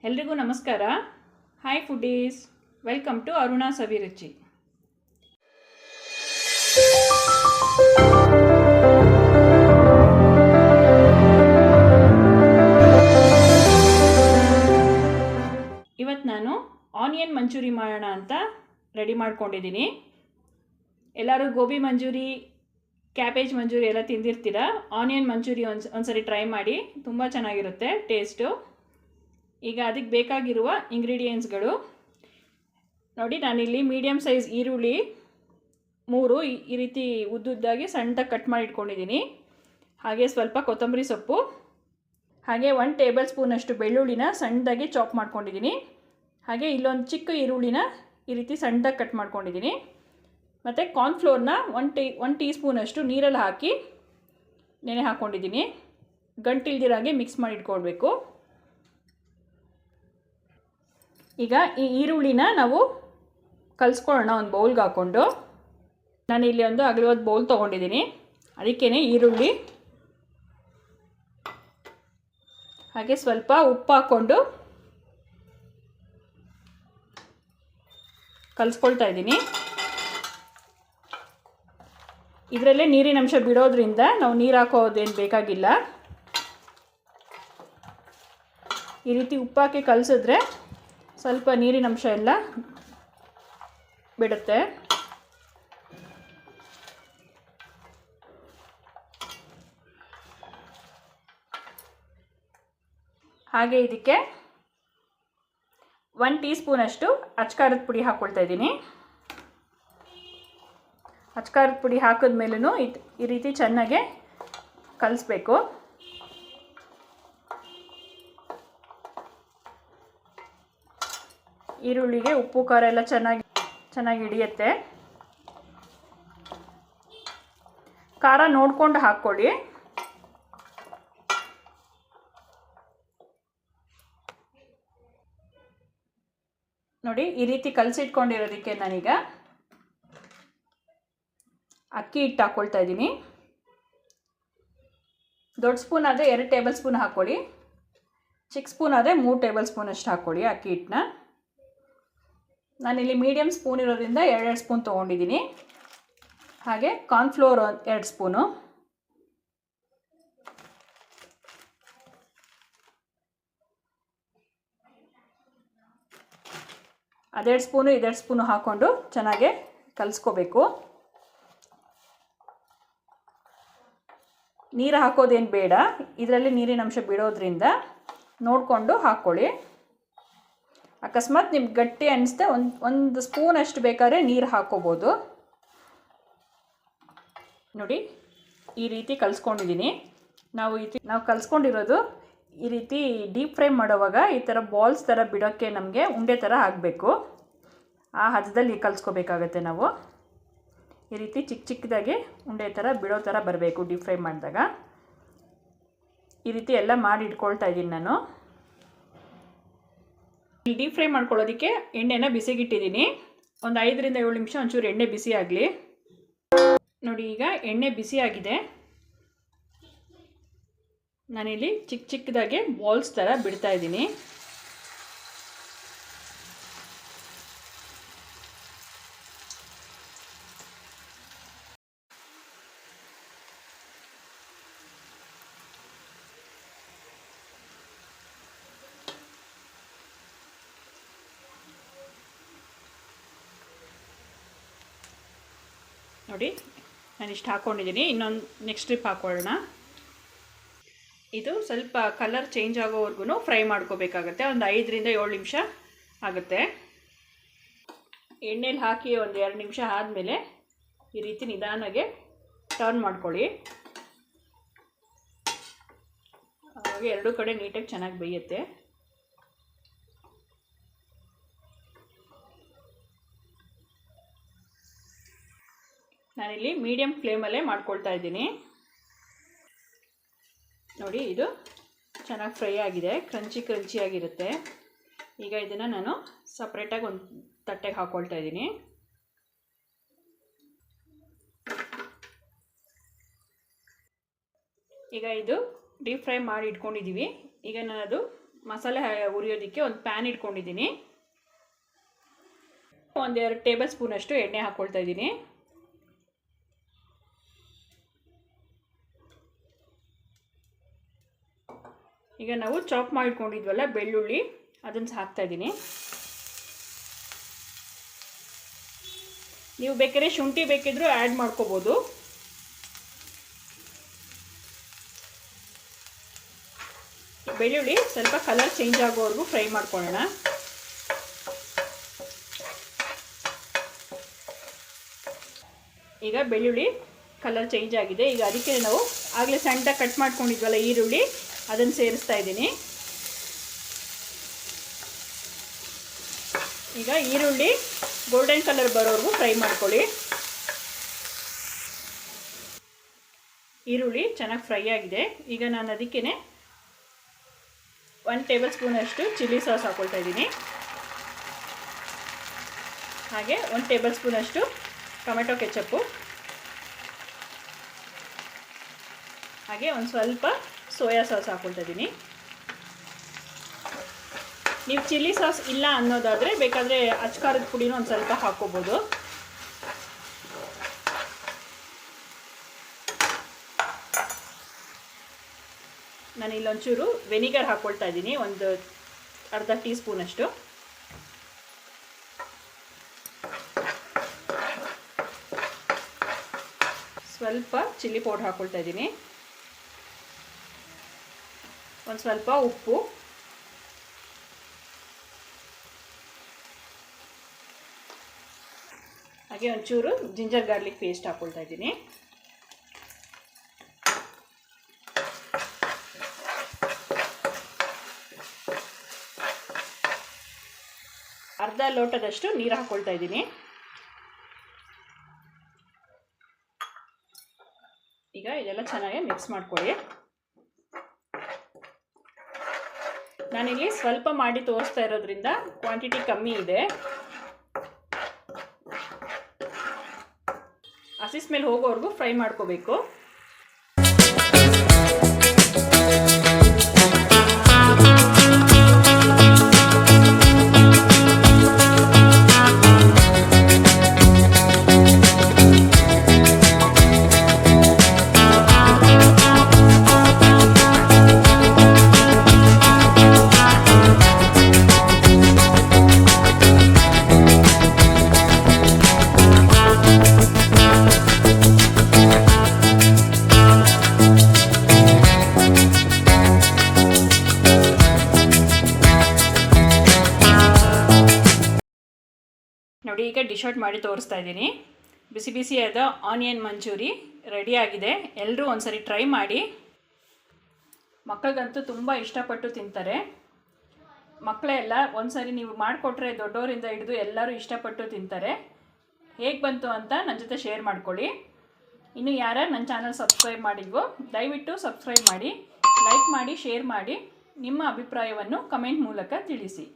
ಎಲ್ರಿಗೂ ನಮಸ್ಕಾರ. Hi foodies, welcome to Aruna Saviruchi. ಇವತ್ತು ನಾನು ಆನಿಯನ್ ಮಂಚೂರಿ ಮಾಡೋಣ ಅಂತ ರೆಡಿ ಮಾಡ್ಕೊಂಡಿದ್ದೀನಿ. ಎಲ್ಲರೂ ಗೋಬಿ ಮಂಚೂರಿ, ಕ್ಯಾಬೇಜ್ ಮಂಚೂರಿ ಎಲ್ಲ ತಿಂದಿರ್ತೀರ. ಆನಿಯನ್ ಮಂಚೂರಿ ಒಂದ್ಸರಿ ಟ್ರೈ ಮಾಡಿ, ತುಂಬ ಚೆನ್ನಾಗಿರುತ್ತೆ ಟೇಸ್ಟು. ಈಗ ಅದಕ್ಕೆ ಬೇಕಾಗಿರುವ ಇಂಗ್ರೀಡಿಯೆಂಟ್ಸ್ಗಳು ನೋಡಿ. ನಾನಿಲ್ಲಿ ಮೀಡಿಯಮ್ ಸೈಜ್ ಈರುಳ್ಳಿ 3 ಈ ರೀತಿ ಉದ್ದುದ್ದಾಗಿ ಸಣ್ಣದಾಗಿ ಕಟ್ ಮಾಡಿ ಇಟ್ಕೊಂಡಿದ್ದೀನಿ. ಹಾಗೆ ಸ್ವಲ್ಪ ಕೊತ್ತಂಬರಿ ಸೊಪ್ಪು, ಹಾಗೆ 1 ಟೇಬಲ್ ಸ್ಪೂನಷ್ಟು ಬೆಳ್ಳುಳ್ಳಿನ ಸಣ್ಣದಾಗಿ ಚಾಪ್ ಮಾಡ್ಕೊಂಡಿದ್ದೀನಿ. ಹಾಗೆ ಇಲ್ಲೊಂದು ಚಿಕ್ಕ ಈರುಳ್ಳಿನ ಈ ರೀತಿ ಸಣ್ಣದಾಗಿ ಕಟ್ ಮಾಡ್ಕೊಂಡಿದ್ದೀನಿ. ಮತ್ತು ಕಾರ್ನ್ಫ್ಲೋರ್ನ 1 ಟೀ ಸ್ಪೂನಷ್ಟು ನೀರಲ್ಲಿ ಹಾಕಿ ನೆನೆ ಹಾಕ್ಕೊಂಡಿದ್ದೀನಿ. ಗಂಟಿಲ್ದಿರಾಗೆ ಮಿಕ್ಸ್ ಮಾಡಿ ಇಟ್ಕೊಳ್ಬೇಕು. ಈಗ ಈ ಈರುಳ್ಳಿನ ನಾವು ಕಲಿಸ್ಕೊಳ್ಳೋಣ ಒಂದು ಬೌಲ್ಗೆ ಹಾಕ್ಕೊಂಡು. ನಾನಿಲ್ಲಿ ಒಂದು ಅಗಲವಾದ ಬೌಲ್ ತೊಗೊಂಡಿದ್ದೀನಿ. ಅದಕ್ಕೇ ಈರುಳ್ಳಿ ಹಾಗೆ ಸ್ವಲ್ಪ ಉಪ್ಪು ಹಾಕ್ಕೊಂಡು ಕಲಿಸ್ಕೊಳ್ತಾ ಇದ್ದೀನಿ. ಇದರಲ್ಲೇ ನೀರಿನ ಅಂಶ ಬಿಡೋದ್ರಿಂದ ನಾವು ನೀರು ಹಾಕೋದೇನು ಬೇಕಾಗಿಲ್ಲ. ಈ ರೀತಿ ಉಪ್ಪು ಹಾಕಿ ಕಲಿಸಿದ್ರೆ ಸ್ವಲ್ಪ ನೀರಿನ ಅಂಶ ಎಲ್ಲ ಬಿಡುತ್ತೆ. ಹಾಗೆ ಇದಕ್ಕೆ 1 ಟೀ ಸ್ಪೂನಷ್ಟು ಅಚ್ಕಾರದ ಪುಡಿ ಹಾಕ್ಕೊಳ್ತಾ ಇದ್ದೀನಿ. ಅಚ್ಕಾರದ ಪುಡಿ ಹಾಕಿದ್ಮೇಲೂ ಈ ರೀತಿ ಚೆನ್ನಾಗೆ ಕಲಿಸ್ಬೇಕು. ಈರುಳ್ಳಿಗೆ ಉಪ್ಪು ಖಾರ ಎಲ್ಲ ಚೆನ್ನಾಗಿ ಹಿಡಿಯುತ್ತೆ. ಖಾರ ನೋಡಿಕೊಂಡು ಹಾಕ್ಕೊಳ್ಳಿ. ನೋಡಿ, ಈ ರೀತಿ ಕಲಸಿಟ್ಕೊಂಡಿರೋದಕ್ಕೆ ನಾನೀಗ ಅಕ್ಕಿ ಹಿಟ್ಟು ಹಾಕ್ಕೊಳ್ತಾ ಇದ್ದೀನಿ. ದೊಡ್ಡ ಸ್ಪೂನ್ ಆದರೆ 2 ಟೇಬಲ್ ಸ್ಪೂನ್ ಹಾಕ್ಕೊಳ್ಳಿ. ಚಿಕ್ಕ ಸ್ಪೂನ್ ಆದರೆ 3 ಟೇಬಲ್ ಸ್ಪೂನಷ್ಟು ಹಾಕ್ಕೊಳ್ಳಿ ಅಕ್ಕಿ ಹಿಟ್ಟನ್ನ. ನಾನಿಲ್ಲಿ ಮೀಡಿಯಮ್ ಸ್ಪೂನ್ ಇರೋದ್ರಿಂದ 2 ಸ್ಪೂನ್ ತೊಗೊಂಡಿದ್ದೀನಿ. ಹಾಗೆ ಕಾರ್ನ್ಫ್ಲೋರ್ 2 ಸ್ಪೂನು, ಅದೆರಡು ಸ್ಪೂನು ಇದೆರಡು ಸ್ಪೂನು ಹಾಕ್ಕೊಂಡು ಚೆನ್ನಾಗೆ ಕಲಿಸ್ಕೋಬೇಕು. ನೀರು ಹಾಕೋದೇನು ಬೇಡ, ಇದರಲ್ಲಿ ನೀರಿನ ಅಂಶ ಬಿಡೋದ್ರಿಂದ ನೋಡಿಕೊಂಡು ಹಾಕ್ಕೊಳ್ಳಿ. ಅಕಸ್ಮಾತ್ ನಿಮ್ಗೆ ಗಟ್ಟಿ ಅನಿಸುತ್ತೆ ಒಂದು ಸ್ಪೂನಷ್ಟು ಬೇಕಾದ್ರೆ ನೀರು ಹಾಕ್ಕೋಬೋದು. ನೋಡಿ, ಈ ರೀತಿ ಕಲಿಸ್ಕೊಂಡಿದ್ದೀನಿ. ನಾವು ಕಲಿಸ್ಕೊಂಡಿರೋದು ಈ ರೀತಿ ಡೀಪ್ ಫ್ರೈ ಮಾಡೋವಾಗ ಈ ಥರ ಬಾಲ್ಸ್ ಥರ ಬಿಡೋಕ್ಕೆ ನಮಗೆ ಉಂಡೆ ಥರ ಆಗಬೇಕು. ಆ ಹದದಲ್ಲಿ ಕಲಿಸ್ಕೋಬೇಕಾಗತ್ತೆ. ನಾವು ಈ ರೀತಿ ಚಿಕ್ಕದಾಗಿ ಉಂಡೆ ಥರ ಬಿಡೋ ಥರ ಬರಬೇಕು ಡೀಪ್ ಫ್ರೈ ಮಾಡಿದಾಗ. ಈ ರೀತಿ ಎಲ್ಲ ಮಾಡಿ ಇಟ್ಕೊಳ್ತಾ ಇದ್ದೀನಿ ನಾನು. ಇಲ್ಲಿ ಡೀಪ್ ಫ್ರೈ ಮಾಡ್ಕೊಳ್ಳೋದಕ್ಕೆ ಎಣ್ಣೆನ ಬಿಸಿಗಿಟ್ಟಿದ್ದೀನಿ. ಒಂದು 5ರಿಂದ 7 ನಿಮಿಷ ಒಂಚೂರು ಎಣ್ಣೆ ಬಿಸಿ ಆಗಲಿ. ನೋಡಿ, ಈಗ ಎಣ್ಣೆ ಬಿಸಿ ಆಗಿದೆ. ನಾನಿಲ್ಲಿ ಚಿಕ್ಕದಾಗಿ ಬಾಲ್ಸ್ ಥರ ಬಿಡ್ತಾ ಇದ್ದೀನಿ. ನೋಡಿ, ನಾನಿಷ್ಟು ಹಾಕ್ಕೊಂಡಿದ್ದೀನಿ. ಇನ್ನೊಂದು ನೆಕ್ಸ್ಟ್ ಟ್ರಿಪ್ ಹಾಕ್ಕೊಳ್ಳೋಣ. ಇದು ಸ್ವಲ್ಪ ಕಲರ್ ಚೇಂಜ್ ಆಗೋವರೆಗೂ ಫ್ರೈ ಮಾಡ್ಕೋಬೇಕಾಗತ್ತೆ. ಒಂದು 5ರಿಂದ 7 ನಿಮಿಷ ಆಗುತ್ತೆ. ಎಣ್ಣೆಲಿ ಹಾಕಿ ಒಂದು 2 ನಿಮಿಷ ಆದಮೇಲೆ ಈ ರೀತಿ ನಿಧಾನಾಗೆ ಟರ್ನ್ ಮಾಡ್ಕೊಳ್ಳಿ. ಆವಾಗ 2 ಕಡೆ ನೀಟಾಗಿ ಚೆನ್ನಾಗಿ ಬೇಯುತ್ತೆ. ನಾನಿಲ್ಲಿ ಮೀಡಿಯಮ್ ಫ್ಲೇಮಲ್ಲೇ ಮಾಡ್ಕೊಳ್ತಾ ಇದ್ದೀನಿ. ನೋಡಿ, ಇದು ಚೆನ್ನಾಗಿ ಫ್ರೈ ಆಗಿದೆ, ಕ್ರಂಚಿಯಾಗಿರುತ್ತೆ. ಈಗ ಇದನ್ನು ನಾನು ಸಪ್ರೇಟಾಗಿ ಒಂದು ತಟ್ಟೆಗೆ ಹಾಕ್ಕೊಳ್ತಾ ಇದ್ದೀನಿ. ಈಗ ಇದು ಡೀಪ್ ಫ್ರೈ ಮಾಡಿ ಇಟ್ಕೊಂಡಿದ್ದೀವಿ. ಈಗ ನಾನು ಅದು ಮಸಾಲೆ ಹುರಿಯೋದಕ್ಕೆ ಒಂದು ಪ್ಯಾನ್ ಇಟ್ಕೊಂಡಿದ್ದೀನಿ. 1-2 ಟೇಬಲ್ ಸ್ಪೂನಷ್ಟು ಎಣ್ಣೆ ಹಾಕ್ಕೊಳ್ತಾ ಇದ್ದೀನಿ. ಈಗ ನಾವು ಚಾಪ್ ಮಾಡಿಟ್ಕೊಂಡಿದ್ವಲ್ಲ ಬೆಳ್ಳುಳ್ಳಿ, ಅದನ್ನು ಹಾಕ್ತಾ ಇದ್ದೀನಿ. ನೀವು ಬೇಕಾದ್ರೆ ಶುಂಠಿ ಬೇಕಿದ್ರೂ ಆ್ಯಡ್ ಮಾಡ್ಕೋಬೋದು. ಬೆಳ್ಳುಳ್ಳಿ ಸ್ವಲ್ಪ ಕಲರ್ ಚೇಂಜ್ ಆಗೋವರೆಗೂ ಫ್ರೈ ಮಾಡ್ಕೊಳ್ಳೋಣ. ಈಗ ಬೆಳ್ಳುಳ್ಳಿ ಕಲರ್ ಚೇಂಜ್ ಆಗಿದೆ. ಈಗ ಅದಕ್ಕೆ ನಾವು ಆಗಲೇ ಸಣ್ಣದಾಗಿ ಕಟ್ ಮಾಡ್ಕೊಂಡಿದ್ವಲ್ಲ ಈರುಳ್ಳಿ, ಅದನ್ನು ಸೇರಿಸ್ತಾ ಇದ್ದೀನಿ. ಈಗ ಈರುಳ್ಳಿ ಗೋಲ್ಡನ್ ಕಲರ್ ಬರೋವರೆಗೂ ಫ್ರೈ ಮಾಡ್ಕೊಳ್ಳಿ. ಈರುಳ್ಳಿ ಚೆನ್ನಾಗಿ ಫ್ರೈ ಆಗಿದೆ. ಈಗ ನಾನು ಅದಕ್ಕೇ 1 ಟೇಬಲ್ ಸ್ಪೂನಷ್ಟು ಚಿಲ್ಲಿ ಸಾಸ್ ಹಾಕ್ಕೊಳ್ತಾ ಇದ್ದೀನಿ. ಹಾಗೆ 1 ಟೇಬಲ್ ಸ್ಪೂನಷ್ಟು ಟೊಮೆಟೊ ಕೆಚಪ್ಪು, ಹಾಗೆ ಒಂದು ಸ್ವಲ್ಪ ಸೋಯಾ ಸಾಸ್ ಹಾಕ್ಕೊಳ್ತಾ ಇದ್ದೀನಿ. ನೀವು ಚಿಲ್ಲಿ ಸಾಸ್ ಇಲ್ಲ ಅನ್ನೋದಾದರೆ ಬೇಕಾದರೆ ಅಚ್ಕಾರದ ಪುಡಿನೂ ಒಂದು ಸ್ವಲ್ಪ ಹಾಕ್ಕೋಬೋದು. ನಾನು ಇಲ್ಲೊಂಚೂರು ವೆನಿಗರ್ ಹಾಕ್ಕೊಳ್ತಾ ಇದ್ದೀನಿ, ಒಂದು ಅರ್ಧ ಟೀ ಸ್ಪೂನಷ್ಟು. ಸ್ವಲ್ಪ ಚಿಲ್ಲಿ ಪೌಡರ್ ಹಾಕ್ಕೊಳ್ತಾ ಇದ್ದೀನಿ. ಒಂದು ಸ್ವಲ್ಪ ಉಪ್ಪು, ಹಾಗೆ ಒಂಚೂರು ಜಿಂಜರ್ ಗಾರ್ಲಿಕ್ ಪೇಸ್ಟ್ ಹಾಕ್ಕೊಳ್ತಾ ಇದ್ದೀನಿ. ಅರ್ಧ ಲೋಟದಷ್ಟು ನೀರು ಹಾಕ್ಕೊಳ್ತಾ ಇದ್ದೀನಿ. ಈಗ ಇದೆಲ್ಲ ಚೆನ್ನಾಗಿ ಮಿಕ್ಸ್ ಮಾಡ್ಕೊಳ್ಳಿ. ನಾನಿಲ್ಲಿ ಸ್ವಲ್ಪ ಮಾಡಿ ತೋರಿಸ್ತಾ ಇರೋದ್ರಿಂದ ಕ್ವಾಂಟಿಟಿ ಕಮ್ಮಿ ಇದೆ. ಹಸಿ ಸ್ಮೆಲ್ ಹೋಗೋವರೆಗೂ ಫ್ರೈ ಮಾಡ್ಕೋಬೇಕು. ನೋಡಿ, ಈಗ ಡಿಶ್ ಔಟ್ ಮಾಡಿ ತೋರಿಸ್ತಾ ಇದ್ದೀನಿ. ಬಿಸಿ ಬಿಸಿಯಾದ ಆನಿಯನ್ ಮಂಚೂರಿ ರೆಡಿ ಆಗಿದೆ. ಎಲ್ಲರೂ ಒಂದ್ಸರಿ ಟ್ರೈ ಮಾಡಿ. ಮಕ್ಕಳಿಗಂತೂ ತುಂಬ ಇಷ್ಟಪಟ್ಟು ತಿಂತಾರೆ. ಮಕ್ಕಳೆಲ್ಲ ಒಂದ್ಸರಿ ನೀವು ಮಾಡಿಕೊಟ್ರೆ ದೊಡ್ಡವರಿಂದ ಹಿಡಿದು ಎಲ್ಲರೂ ಇಷ್ಟಪಟ್ಟು ತಿಂತಾರೆ. ಹೇಗೆ ಬಂತು ಅಂತ ನನ್ನ ಜೊತೆ ಶೇರ್ ಮಾಡ್ಕೊಳ್ಳಿ. ಇನ್ನು ಯಾರು ನನ್ನ ಚಾನಲ್ ಸಬ್ಸ್ಕ್ರೈಬ್ ಮಾಡಿಲ್ವೋ ದಯವಿಟ್ಟು ಸಬ್ಸ್ಕ್ರೈಬ್ ಮಾಡಿ, ಲೈಕ್ ಮಾಡಿ, ಶೇರ್ ಮಾಡಿ. ನಿಮ್ಮ ಅಭಿಪ್ರಾಯವನ್ನು ಕಮೆಂಟ್ ಮೂಲಕ ತಿಳಿಸಿ.